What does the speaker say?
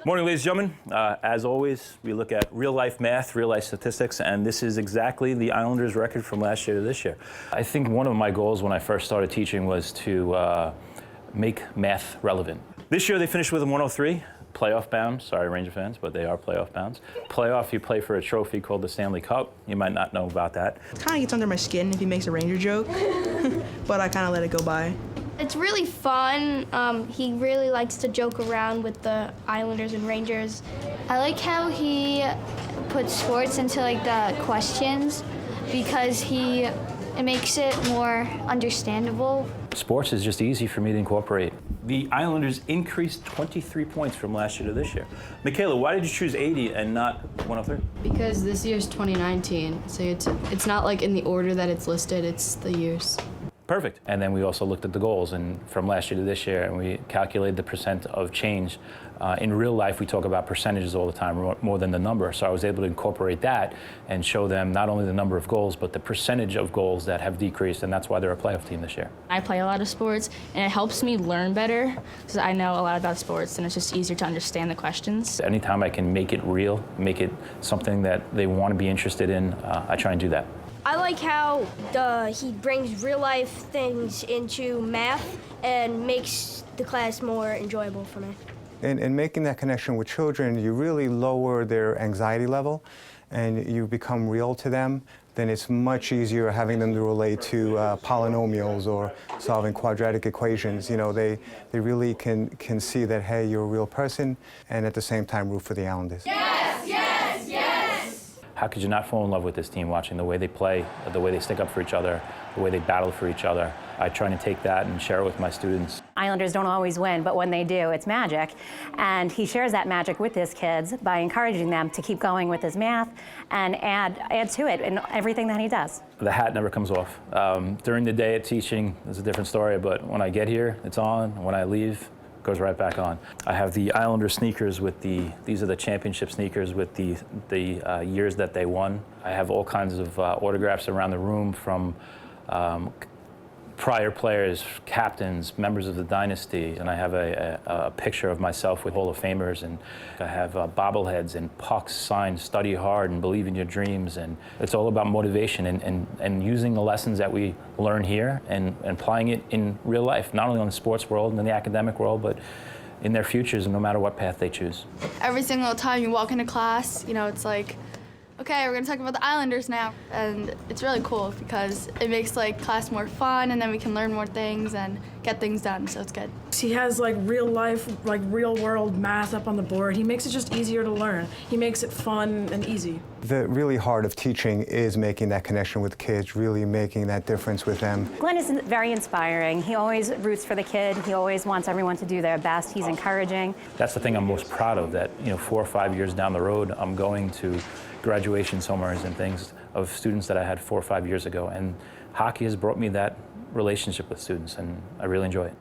Morning, ladies and gentlemen. As always, we look at real-life math, real-life statistics, and this is exactly the Islanders' record from last year to this year. I think one of my goals when I first started teaching was to make math relevant. This year they finished with a 103, playoff bound. Sorry, Ranger fans, but they are playoff bounds. Playoff, you play for a trophy called the Stanley Cup. You might not know about that. It kind of gets under my skin if he makes a Ranger joke, but I kind of let it go by. It's really fun. He really likes to joke around with the Islanders and Rangers. I like how he puts sports into like the questions because it makes it more understandable. Sports is just easy for me to incorporate. The Islanders increased 23 points from last year to this year. Michaela, why did you choose 80 and not 103? Because this year's 2019, so it's not like in the order that it's listed, it's the years. Perfect. And then we also looked at the goals, and from last year to this year, and we calculated the percent of change. In real life, we talk about percentages all the time, more than the number. So I was able to incorporate that and show them not only the number of goals, but the percentage of goals that have decreased, and that's why they're a playoff team this year. I play a lot of sports, and it helps me learn better because I know a lot about sports, and it's just easier to understand the questions. Anytime I can make it real, make it something that they want to be interested in, I try and do that. I like how he brings real-life things into math and makes the class more enjoyable for me. In making that connection with children, you really lower their anxiety level and you become real to them. Then it's much easier having them to relate to polynomials or solving quadratic equations. You know, they really can see that, hey, you're a real person, and at the same time root for the Islanders. Yes, yes, yes! How could you not fall in love with this team watching the way they play, the way they stick up for each other, the way they battle for each other? I try to take that and share it with my students. Islanders don't always win, but when they do, it's magic. And he shares that magic with his kids by encouraging them to keep going with his math and add to it in everything that he does. The hat never comes off. During the day at teaching, it's a different story, but when I get here, it's on. When I leave, goes right back on. I have the Islander sneakers with these are the championship sneakers with the years that they won. I have all kinds of autographs around the room from prior players, captains, members of the dynasty, and I have a picture of myself with Hall of Famers, and I have bobbleheads and pucks signed, study hard and believe in your dreams, and it's all about motivation and using the lessons that we learn here and applying it in real life, not only on the sports world and in the academic world, but in their futures and no matter what path they choose. Every single time you walk into class, you know, it's like, okay, we're gonna talk about the Islanders now. And it's really cool because it makes like class more fun, and then we can learn more things and get things done, so it's good. He has like real life, like real world math up on the board. He makes it just easier to learn. He makes it fun and easy. The really heart of teaching is making that connection with kids, really making that difference with them. Glenn is very inspiring. He always roots for the kid. He always wants everyone to do their best. He's encouraging. That's the thing I'm most proud of, that 4 or 5 years down the road, I'm going to graduation summaries and things of students that I had 4 or 5 years ago, and hockey has brought me that relationship with students, and I really enjoy it.